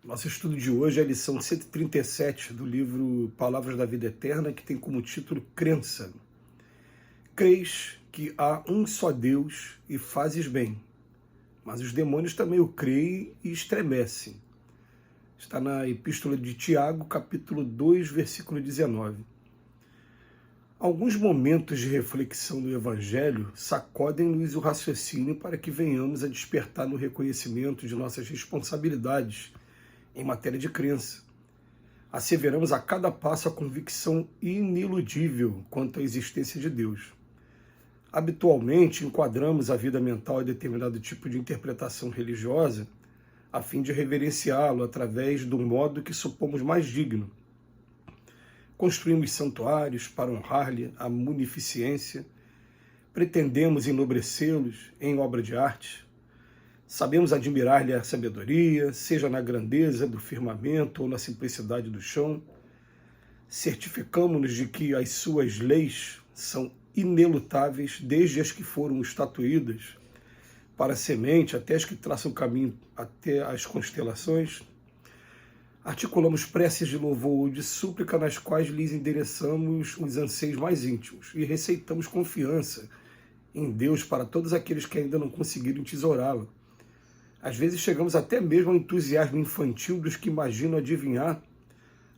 Nosso estudo de hoje é a lição 137 do livro Palavras da Vida Eterna, que tem como título Crença. Crês que há um só Deus e fazes bem, mas os demônios também o creem e estremecem. Está na Epístola de Tiago, capítulo 2, versículo 19. Alguns momentos de reflexão do Evangelho sacodem-nos o raciocínio para que venhamos a despertar no reconhecimento de nossas responsabilidades em matéria de crença. Asseveramos a cada passo a convicção iniludível quanto à existência de Deus. Habitualmente, enquadramos a vida mental a determinado tipo de interpretação religiosa a fim de reverenciá-lo através do modo que supomos mais digno. Construímos santuários para honrar-lhe a munificência, pretendemos enobrecê-los em obra de arte, sabemos admirar-lhe a sabedoria, seja na grandeza do firmamento ou na simplicidade do chão, certificamos-nos de que as suas leis são inelutáveis desde as que foram estatuídas para a semente até as que traçam o caminho até as constelações. Articulamos preces de louvor ou de súplica nas quais lhes endereçamos os anseios mais íntimos e receitamos confiança em Deus para todos aqueles que ainda não conseguiram tesourá-lo. Às vezes chegamos até mesmo ao entusiasmo infantil dos que imaginam adivinhar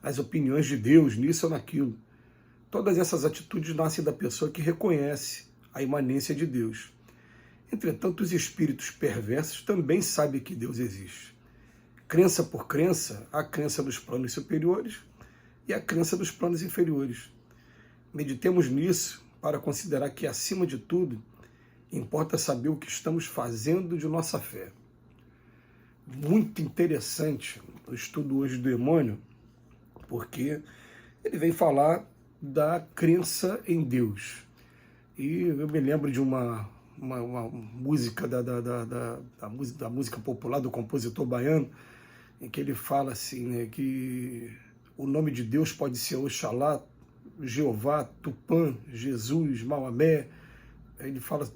as opiniões de Deus nisso ou naquilo. Todas essas atitudes nascem da pessoa que reconhece a imanência de Deus. Entretanto, os espíritos perversos também sabem que Deus existe. Crença por crença, há crença nos planos superiores e a crença nos planos inferiores. Meditemos nisso para considerar que, acima de tudo, importa saber o que estamos fazendo de nossa fé. Muito interessante o estudo hoje do Emmanuel, porque ele vem falar da crença em Deus. E eu me lembro de uma música da música popular do compositor baiano, em que ele fala assim, né, que o nome de Deus pode ser Oxalá, Jeová, Tupã, Jesus, Maomé. Ele fala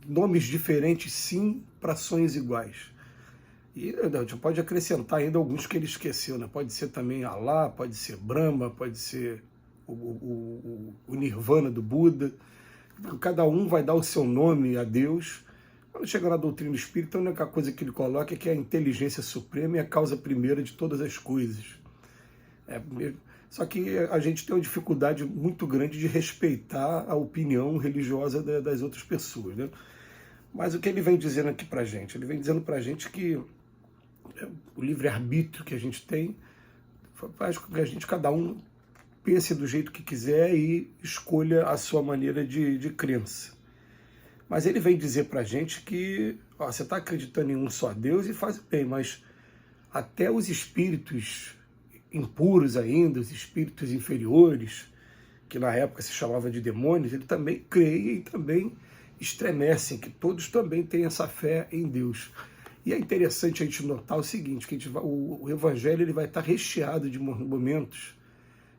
nomes diferentes, sim, para sonhos iguais. E a gente pode acrescentar ainda alguns que ele esqueceu, né? Pode ser também Alá, pode ser Brahma, pode ser o Nirvana do Buda. Cada um vai dar o seu nome a Deus. Quando chega na doutrina espírita, a única coisa que ele coloca é que é a inteligência suprema e a causa primeira de todas as coisas. Só que a gente tem uma dificuldade muito grande de respeitar a opinião religiosa das outras pessoas, né? Mas o que ele vem dizendo aqui pra gente? Ele vem dizendo pra gente que o livre-arbítrio que a gente tem faz com que a gente, cada um, pense do jeito que quiser e escolha a sua maneira de crença. Mas ele vem dizer pra gente que você está acreditando em um só Deus e faz bem, mas até os espíritos impuros ainda, os espíritos inferiores, que na época se chamava de demônios, ele também creem e também estremecem, que todos também têm essa fé em Deus. E é interessante a gente notar o seguinte, que o Evangelho ele vai estar recheado de momentos,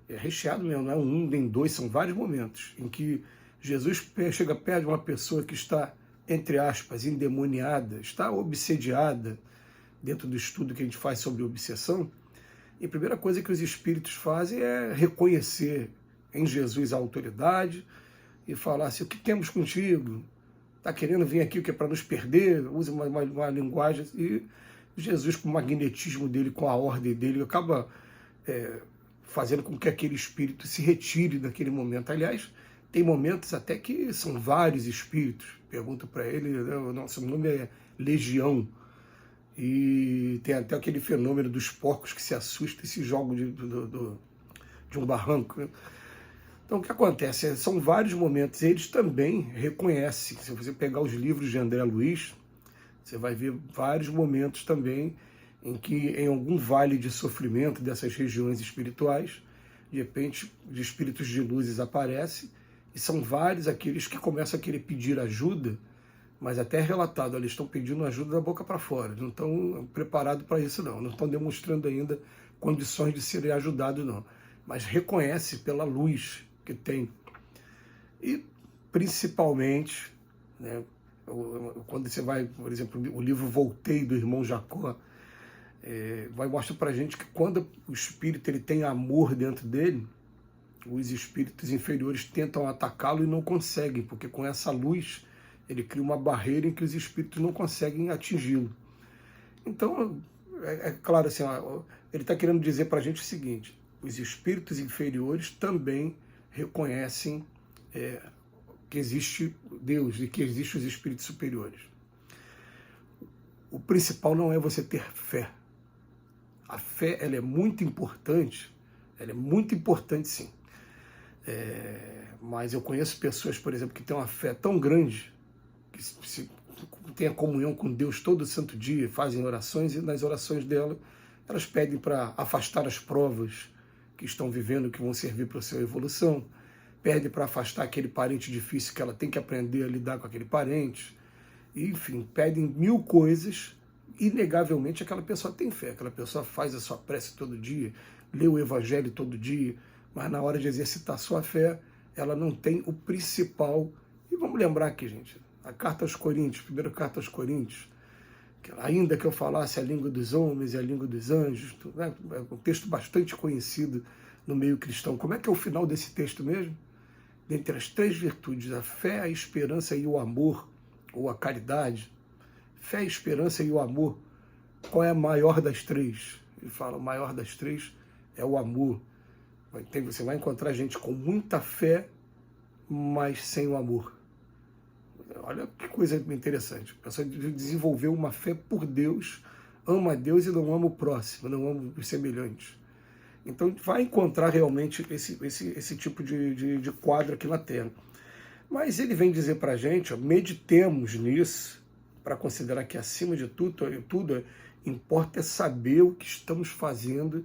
recheado mesmo, não é um nem dois, são vários momentos, em que Jesus chega perto de uma pessoa que está, entre aspas, endemoniada, está obsediada, dentro do estudo que a gente faz sobre obsessão, e a primeira coisa que os espíritos fazem é reconhecer em Jesus a autoridade e falar assim, o que temos contigo? Está querendo vir aqui o que é para nos perder? Usa uma linguagem, e Jesus, com o magnetismo dele, com a ordem dele, acaba fazendo com que aquele espírito se retire naquele momento. Aliás, tem momentos até que são vários espíritos. Pergunto para ele, né, o nosso nome é Legião, e tem até aquele fenômeno dos porcos que se assustam e se jogam de um barranco, né? Então, o que acontece? São vários momentos. Eles também reconhecem. Se você pegar os livros de André Luiz, você vai ver vários momentos também em que, em algum vale de sofrimento dessas regiões espirituais, de repente, os espíritos de luzes aparecem, e são vários aqueles que começam a querer pedir ajuda, mas até é relatado, eles estão pedindo ajuda da boca para fora, não estão preparados para isso não estão demonstrando ainda condições de serem ajudados não, mas reconhece pela luz que tem. E principalmente, né, quando você vai, por exemplo, o livro Voltei, do irmão Jacó, vai mostrar para a gente que quando o espírito ele tem amor dentro dele, os espíritos inferiores tentam atacá-lo e não conseguem, porque com essa luz ele cria uma barreira em que os espíritos não conseguem atingi-lo. Então, claro, assim, ele está querendo dizer para a gente o seguinte: os espíritos inferiores também reconhecem que existe Deus e que existem os espíritos superiores. O principal não é você ter fé. A fé, ela é muito importante sim. Mas eu conheço pessoas, por exemplo, que têm uma fé tão grande, que têm a comunhão com Deus todo santo dia, fazem orações, e nas orações dela, elas pedem para afastar as provas que estão vivendo, que vão servir para a sua evolução, pedem para afastar aquele parente difícil que ela tem que aprender a lidar com aquele parente, enfim, pedem 1000 coisas. Inegavelmente aquela pessoa tem fé, aquela pessoa faz a sua prece todo dia, lê o evangelho todo dia, mas na hora de exercitar a sua fé, ela não tem o principal. E vamos lembrar aqui, gente, a carta aos Coríntios, primeira carta aos Coríntios, que ainda que eu falasse a língua dos homens e a língua dos anjos, né, é um texto bastante conhecido no meio cristão. Como é que é o final desse texto mesmo? Dentre as 3 virtudes, a fé, a esperança e o amor, ou a caridade, fé, a esperança e o amor, qual é a maior das 3? Ele fala, a maior das 3 é o amor. Você vai encontrar gente com muita fé, mas sem o amor. Olha que coisa interessante. A pessoa desenvolveu uma fé por Deus, ama a Deus e não ama o próximo, não ama os semelhantes. Então vai encontrar realmente esse tipo de quadro aqui na Terra. Mas ele vem dizer para a gente, meditemos nisso, para considerar que acima de tudo importa é saber o que estamos fazendo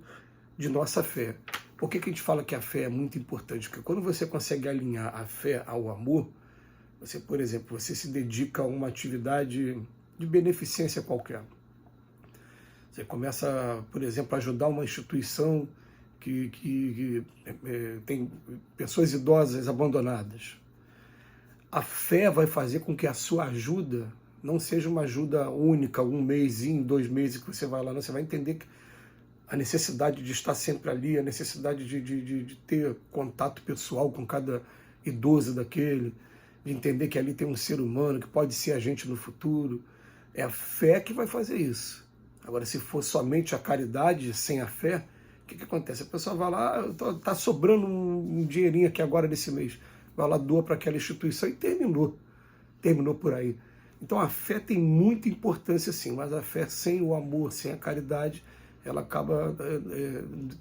de nossa fé. Por que a gente fala que a fé é muito importante? Porque quando você consegue alinhar a fé ao amor, você, por exemplo, você se dedica a uma atividade de beneficência qualquer. Você começa, por exemplo, a ajudar uma instituição que tem pessoas idosas abandonadas. A fé vai fazer com que a sua ajuda não seja uma ajuda única, 1 mêsinho, 2 meses que você vai lá, não. Você vai entender que a necessidade de estar sempre ali, a necessidade de ter contato pessoal com cada idoso daquele, de entender que ali tem um ser humano que pode ser a gente no futuro. É a fé que vai fazer isso. Agora, se for somente a caridade sem a fé, o que acontece? A pessoa vai lá, está sobrando um dinheirinho aqui agora nesse mês, vai lá, doa para aquela instituição e terminou por aí. Então a fé tem muita importância sim, mas a fé sem o amor, sem a caridade, ela acaba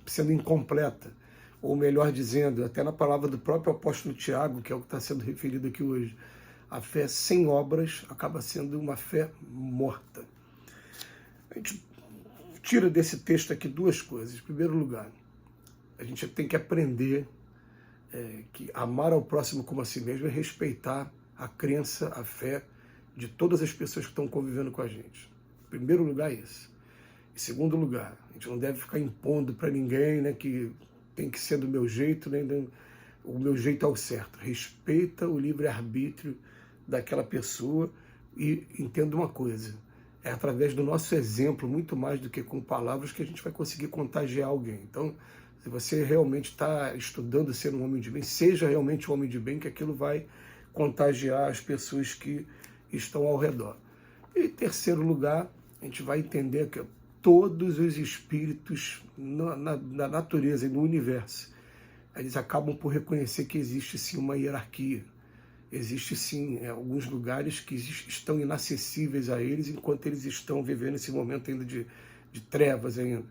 sendo incompleta. Ou melhor dizendo, até na palavra do próprio apóstolo Tiago, que é o que está sendo referido aqui hoje, a fé sem obras acaba sendo uma fé morta. A gente tira desse texto aqui 2 coisas. Em primeiro lugar, a gente tem que aprender que amar ao próximo como a si mesmo é respeitar a crença, a fé de todas as pessoas que estão convivendo com a gente. Em primeiro lugar, isso. Em segundo lugar, a gente não deve ficar impondo para ninguém, né, que tem que ser do meu jeito, né, o meu jeito é o certo. Respeita o livre-arbítrio daquela pessoa e entenda uma coisa, é através do nosso exemplo, muito mais do que com palavras, que a gente vai conseguir contagiar alguém. Então, se você realmente está estudando ser um homem de bem, seja realmente um homem de bem, que aquilo vai contagiar as pessoas que estão ao redor. E em terceiro lugar, a gente vai entender que todos os espíritos na natureza e no universo, eles acabam por reconhecer que existe sim uma hierarquia. Existe sim alguns lugares que estão inacessíveis a eles, enquanto eles estão vivendo esse momento ainda de trevas ainda.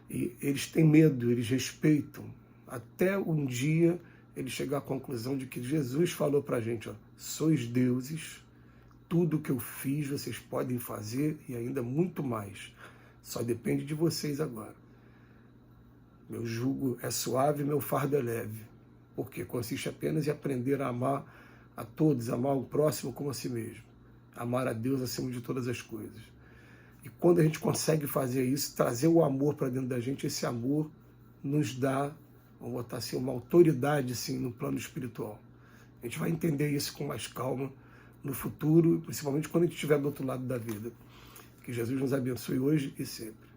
E eles têm medo, eles respeitam, até um dia ele chegar à conclusão de que Jesus falou para a gente, sois deuses, tudo que eu fiz vocês podem fazer e ainda muito mais. Só depende de vocês agora. Meu jugo é suave, meu fardo é leve. Porque consiste apenas em aprender a amar a todos, amar o próximo como a si mesmo. Amar a Deus acima de todas as coisas. E quando a gente consegue fazer isso, trazer o amor para dentro da gente, esse amor nos dá, vamos botar assim, uma autoridade assim, no plano espiritual. A gente vai entender isso com mais calma no futuro, principalmente quando a gente estiver do outro lado da vida. Que Jesus nos abençoe hoje e sempre.